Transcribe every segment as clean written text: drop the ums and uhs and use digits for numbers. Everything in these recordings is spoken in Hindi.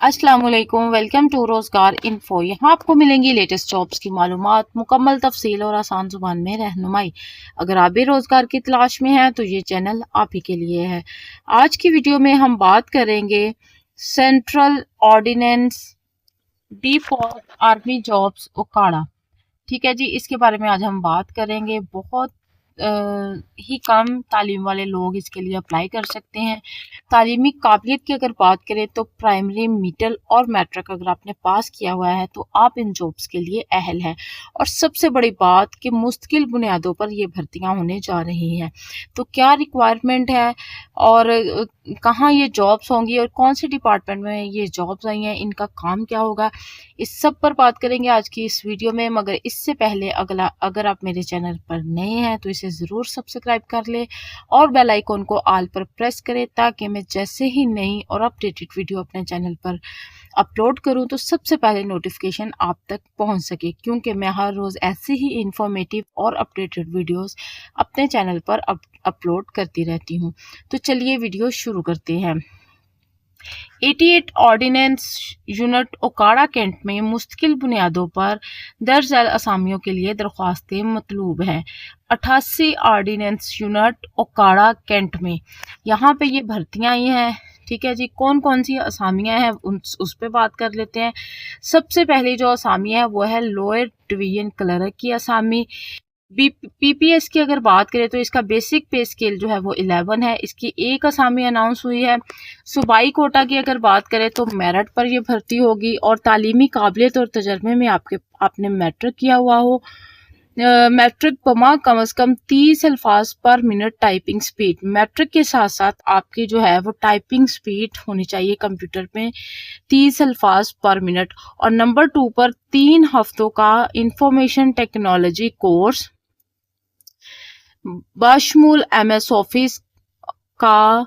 अस्सलाम वालेकुम, वेलकम टू रोज़गार इन्फो। यहाँ आपको मिलेंगी लेटेस्ट जॉब्स की मालूमात, मुकम्मल तफसील और आसान ज़ुबान में रहनुमाई। अगर आप भी रोज़गार की तलाश में हैं तो ये चैनल आप ही के लिए है। आज की वीडियो में हम बात करेंगे central ordnance default army jobs Okara. ठीक है जी, इसके बारे में आज हम बात करेंगे। बहुत ही कम तालीम वाले लोग इसके लिए अप्लाई कर सकते हैं। तालीमी काबिलियत की अगर बात करें तो प्राइमरी, मिडल और मैट्रिक अगर आपने पास किया हुआ है तो आप इन जॉब्स के लिए अहल हैं। और सबसे बड़ी बात कि मुस्तकिल बुनियादों पर ये भर्तियां होने जा रही हैं। तो क्या रिक्वायरमेंट है और कहाँ ये जॉब्स होंगी और कौन से डिपार्टमेंट में ये जॉब्स आई हैं, इनका काम क्या होगा, इस सब पर बात करेंगे आज की इस वीडियो में। मगर इससे पहले अगर आप मेरे चैनल पर नए हैं तो इसे ज़रूर सब्सक्राइब कर ले और बेल आइकन को ऑल पर प्रेस करें ताकि मैं जैसे ही नई और अपडेटेड वीडियो अपने चैनल पर अपलोड करूं तो सबसे पहले नोटिफिकेशन आप तक पहुंच सके, क्योंकि मैं हर रोज़ ऐसे ही इंफॉर्मेटिव और अपडेटेड वीडियोस अपने चैनल पर अपलोड करती रहती हूं। तो चलिए वीडियो शुरू करते हैं। 88 ऑर्डिनेंस यूनिट ओकाड़ा कैंट में मुस्तकिल बुनियादों पर दर्ज झैल असामियों के लिए दरख्वास्तें मतलूब हैं। 88 ऑर्डिनेंस यूनिट ओकाड़ा कैंट में यहाँ पे ये भर्तियां आई हैं। ठीक है जी, कौन कौन सी असामियां हैं उस पर बात कर लेते हैं। सबसे पहली जो असामियां है वो है लोअर डिवीजन क्लर्क की असामी। पीपीएस की अगर बात करें तो इसका बेसिक पे स्केल जो है वो 11 है। इसकी एक असामी अनाउंस हुई है। सूबाई कोटा की अगर बात करें तो मेरिट पर ये भर्ती होगी और तालीमी काबिलियत और तजर्बे में आपने मैट्रिक किया हुआ हो। मैट्रिक बमा कम से कम 30 अल्फाज पर मिनट टाइपिंग स्पीड। मैट्रिक के साथ साथ आपकी जो है वो टाइपिंग स्पीड होनी चाहिए कंप्यूटर में 30 अल्फाज पर मिनट। और नंबर 2 पर 3 हफ्तों का इंफॉर्मेशन टेक्नोलॉजी कोर्स बशमूल एमएस ऑफिस का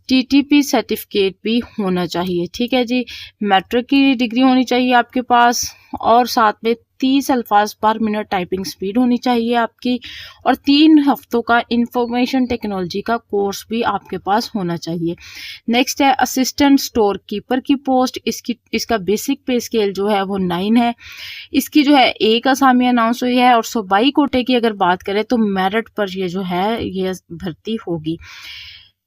टीटीपी सर्टिफिकेट भी होना चाहिए। ठीक है जी, मैट्रिक की डिग्री होनी चाहिए आपके पास और साथ में 30 अल्फाज पर मिनट टाइपिंग स्पीड होनी चाहिए आपकी और 3 हफ्तों का इंफॉर्मेशन टेक्नोलॉजी का कोर्स भी आपके पास होना चाहिए। नेक्स्ट है असिस्टेंट स्टोर कीपर की पोस्ट। इसका बेसिक पे स्केल जो है वो 9 है। इसकी जो है एक असामी अनाउंस हुई है और सूबाई कोटे की अगर बात करें तो मेरिट पर ये जो है ये भर्ती होगी।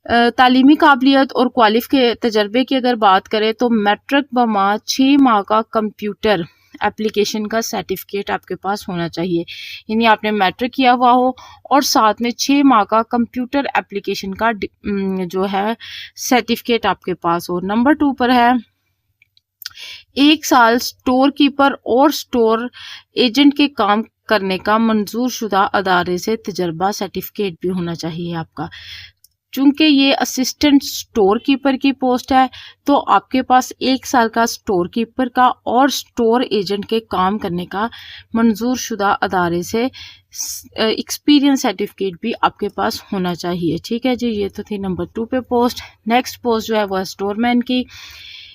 तालीमी काबिलियत और क्वालिफ के तजर्बे की अगर बात करें तो मैट्रिक बमा 6 माह का कंप्यूटर एप्लीकेशन का सर्टिफिकेट आपके पास होना चाहिए। यानी आपने मैट्रिक किया हुआ हो और साथ में 6 माह का कंप्यूटर एप्लीकेशन का जो है सर्टिफिकेट आपके पास हो। नंबर 2 पर है 1 साल स्टोर कीपर और स्टोर एजेंट के काम करने का मंजूर शुदा अदारे से तजर्बा सर्टिफिकेट भी होना चाहिए आपका। चूंकि ये असिस्टेंट स्टोर कीपर की पोस्ट है तो आपके पास 1 साल का स्टोर कीपर का और स्टोर एजेंट के काम करने का मंजूर शुदा अदारे से एक्सपीरियंस सर्टिफिकेट भी आपके पास होना चाहिए। ठीक है जी, ये तो थी नंबर 2 पे पोस्ट। नेक्स्ट पोस्ट जो है वह स्टोरमैन की।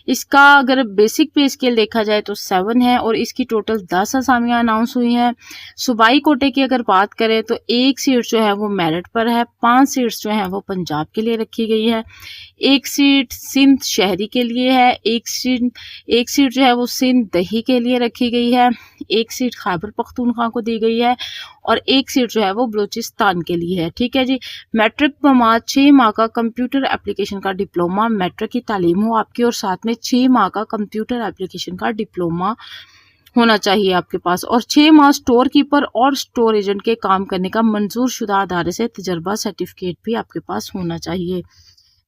इसका अगर बेसिक पे स्केल देखा जाए तो 7 है और इसकी टोटल 10 असामियां अनाउंस हुई हैं। सूबाई कोटे की अगर बात करें तो एक सीट जो है वो मेरिट पर है, 5 सीट्स जो है वो पंजाब के लिए रखी गई है, एक सीट सिंध शहरी के लिए है, एक सीट जो है वो सिंध दही के लिए रखी गई है, एक सीट खैबर पख्तूनख्वा को दी गई है और एक सीट जो है वो बलूचिस्तान के लिए है। ठीक है जी, मैट्रिक बमा 6 माह का कंप्यूटर एप्लीकेशन का डिप्लोमा मैट्रिक की तालीम हो आपकी और साथ में 6 माह का कंप्यूटर एप्लीकेशन का डिप्लोमा होना चाहिए आपके पास और 6 माह स्टोर कीपर और स्टोर एजेंट के काम करने का मंजूर शुदा अदारे से तजर्बा सर्टिफिकेट भी आपके पास होना चाहिए।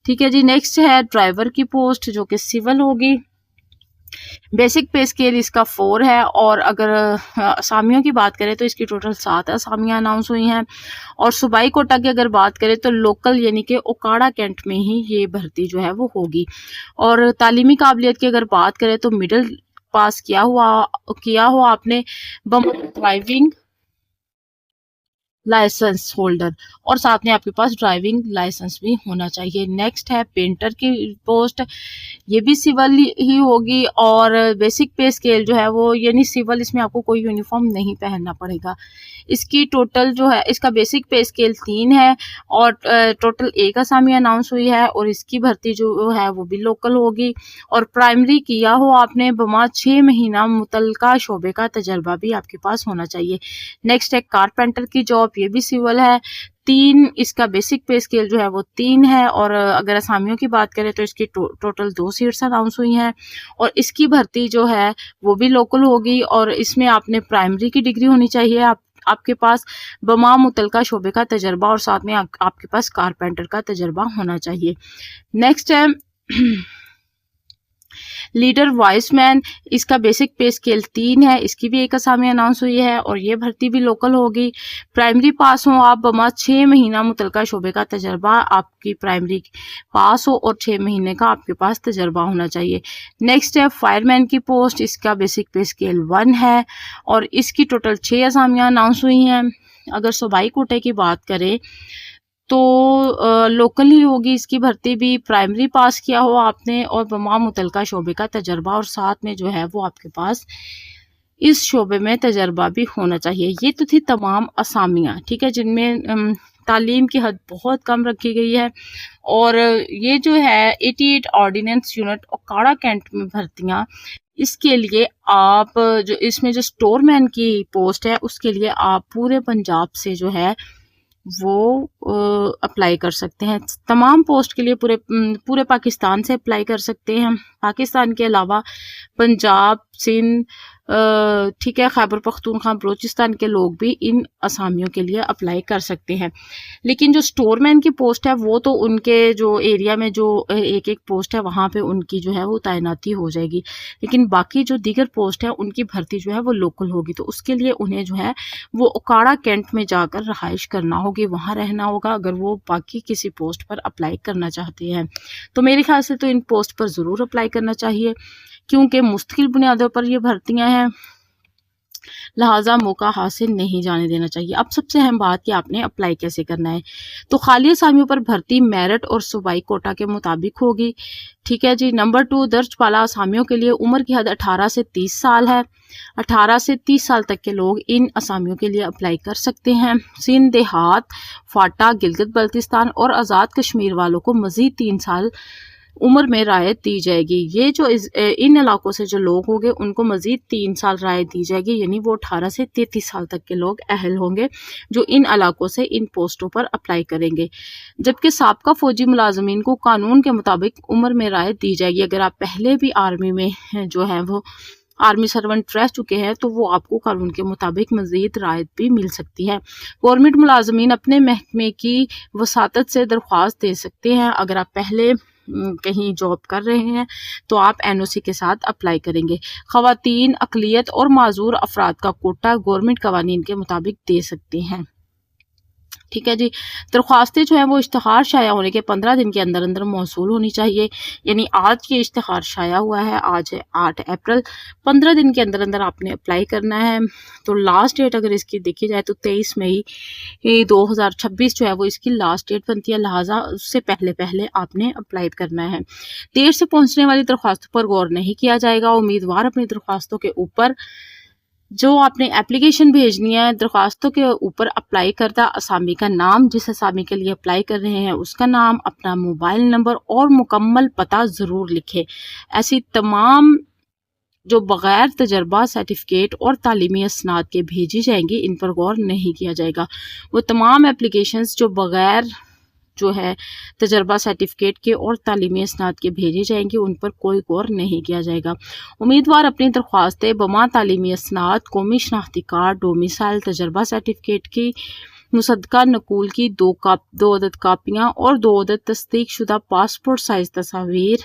ठीक है जी, नेक्स्ट है ड्राइवर की पोस्ट जो कि सिविल होगी। बेसिक पे स्केल इसका 4 है और अगर असामियों की बात करें तो इसकी टोटल 7 असामियां अनाउंस हुई हैं और सूबाई कोटा की अगर बात करें तो लोकल यानी कि ओकाड़ा कैंट में ही ये भर्ती जो है वो होगी। और तालीमी काबिलियत की अगर बात करें तो मिडिल पास किया हो आपने ड्राइविंग लाइसेंस होल्डर, और साथ में आपके पास ड्राइविंग लाइसेंस भी होना चाहिए। नेक्स्ट है पेंटर की पोस्ट, ये भी सिविल ही होगी, और बेसिक पे स्केल जो है वो यानी सिविल, इसमें आपको कोई यूनिफॉर्म नहीं पहनना पड़ेगा। इसकी टोटल जो है, इसका बेसिक पे स्केल 3 है, और टोटल 1 असामी अनाउंस हुई है, और इसकी भर्ती जो है वो भी लोकल होगी, और प्राइमरी किया हो आपने बमा 6 महीना मुतलका शोबे का तजर्बा भी आपके पास होना चाहिए। नेक्स्ट है कारपेंटर की जॉब, ये भी सिविल है, 3 इसका बेसिक पे स्केल जो है वो 3 है, और अगर असामियों की बात करें तो इसकी टोटल 2 सीट्स अनाउंस हुई हैं, और इसकी भर्ती जो है वो भी लोकल होगी, और इसमें आपने प्राइमरी की डिग्री होनी चाहिए आपके पास, बमा मुतलका शोबे का तजर्बा, और साथ में आपके पास कारपेंटर का तजर्बा होना चाहिए। नेक्स्ट है लीडर वॉइसमैन, इसका बेसिक पे स्केल 3 है, इसकी भी 1 असामी अनाउंस हुई है, और ये भर्ती भी लोकल होगी। प्राइमरी पास हो आप बमा 6 महीना मुतलका शोबे का तजर्बा, आपकी प्राइमरी पास हो और 6 महीने का आपके पास तजर्बा होना चाहिए। नेक्स्ट है फायरमैन की पोस्ट, इसका बेसिक पे स्केल 1 है, और इसकी टोटल 6 असामियाँ अनाउंस हुई हैं। अगर सूबाई कोटे की बात करें तो लोकल ही होगी इसकी भर्ती भी, प्राइमरी पास किया हो आपने और बमा मुतलका शोबे का तजर्बा, और साथ में जो है वो आपके पास इस शोबे में तजर्बा भी होना चाहिए। ये तो थी तमाम असामियाँ, ठीक है, जिनमें तालीम की हद बहुत कम रखी गई है, और ये जो है 88 ऑर्डिनेंस यूनिट ओकाड़ा कैंट में भर्तियाँ, इसके लिए आप जो इसमें जो स्टोरमैन की पोस्ट है उसके लिए आप पूरे पंजाब से जो है वो अप्लाई कर सकते हैं। तमाम पोस्ट के लिए पूरे पाकिस्तान से अप्लाई कर सकते हैं। पाकिस्तान के अलावा पंजाब, सिंध, ठीक है, खैबर पख्तूनख्वा, बलूचिस्तान के लोग भी इन असामियों के लिए अप्लाई कर सकते हैं। लेकिन जो स्टोरमैन की पोस्ट है वो तो उनके जो एरिया में जो एक एक पोस्ट है वहाँ पे उनकी जो है वो तैनाती हो जाएगी, लेकिन बाकी जो दीगर पोस्ट है उनकी भर्ती जो है वो लोकल होगी, तो उसके लिए उन्हें जो है वो ओकाड़ा कैंट में जाकर रहाइश करना होगी, वहाँ रहना होगा अगर वो बाकी किसी पोस्ट पर अप्लाई करना चाहते हैं। तो मेरे ख्याल से तो इन पोस्ट पर ज़रूर अप्लाई करना चाहिए, क्योंकि मुस्तकिल बुनियादों पर ये भर्तियां हैं, लिहाजा मौका हाथ से नहीं जाने देना चाहिए। अब सबसे अहम बात कि आपने अप्लाई कैसे करना है। तो खाली असामियों पर भर्ती मेरिट और सूबाई कोटा के मुताबिक होगी, ठीक है जी। नंबर 2, दर्ज पाला असामियों के लिए उम्र की हद 18 से 30 साल है। 18 से 30 साल तक के लोग इन असामियों के लिए अप्लाई कर सकते हैं। सिंध, देहात, फाटा, गिलगित बल्तिस्तान और आज़ाद कश्मीर वालों को मज़ीद 3 साल उम्र में रायत दी जाएगी। ये जो इन इलाकों से जो लोग होंगे उनको मज़ीद 3 साल रायत दी जाएगी, यानी वो 18 से 33 साल तक के लोग अहल होंगे जो इन इलाकों से इन पोस्टों पर अप्लाई करेंगे। जबकि साबका फ़ौजी मुलाजमीन को कानून के मुताबिक उम्र में रायत दी जाएगी। अगर आप पहले भी आर्मी में जो है वो आर्मी सर्वेंट रह चुके हैं तो वो आपको कानून के मुताबिक मज़ीद रायत भी मिल सकती है। गवर्नमेंट मुलाजमीन अपने महकमे की वसातत से दरख्वास्त दे सकते हैं। अगर आप पहले कहीं जॉब कर रहे हैं तो आप एनओसी के साथ अप्लाई करेंगे। ख़वातीन, अक़लियत और माजूर अफराद का कोटा गवर्नमेंट कवानीन के मुताबिक दे सकते हैं, ठीक है जी। दरख्वास्तें जो हैं वो इश्तिहार शाया होने के 15 दिन के अंदर अंदर मौसूल होनी चाहिए, यानी आज ये इश्तिहार शाया हुआ है, आज है 8 अप्रैल, 15 दिन के अंदर अंदर आपने अप्लाई करना है। तो लास्ट डेट अगर इसकी देखी जाए तो 23 मई 2026 जो है वो इसकी लास्ट डेट बनती है, लिहाजा उससे पहले पहले आपने अप्लाई करना है। देर से पहुँचने वाली दरख्वास्तों पर गौर नहीं किया जाएगा। उम्मीदवार अपनी दरख्वास्तों के ऊपर जो आपने एप्लीकेशन भेजनी है, दरख्वास्तों के ऊपर अप्लाई करदा असामी का नाम, जिस असामी के लिए अप्लाई कर रहे हैं उसका नाम, अपना मोबाइल नंबर और मुकम्मल पता ज़रूर लिखें। ऐसी तमाम जो बग़ैर तजर्बा सर्टिफिकेट और तालीमी असनाद के भेजी जाएंगी इन पर गौर नहीं किया जाएगा। वो तमाम एप्लीकेशंस जो बग़ैर जो है तजर्बा सर्टिफिकेट के और तालीमी असनाद के भेजे जाएंगे उन पर कोई गौर नहीं किया जाएगा। उम्मीदवार अपनी दरख्वास्तें बमा तालीमी असनाद, कौमी शनाख्ती कार्ड, डोमिसाइल, तजर्बा सर्टिफिकेट की मुसद्दका नकूल की 2 अदद कापियाँ और 2 अदद तस्दीक शुदा पासपोर्ट साइज तस्वीर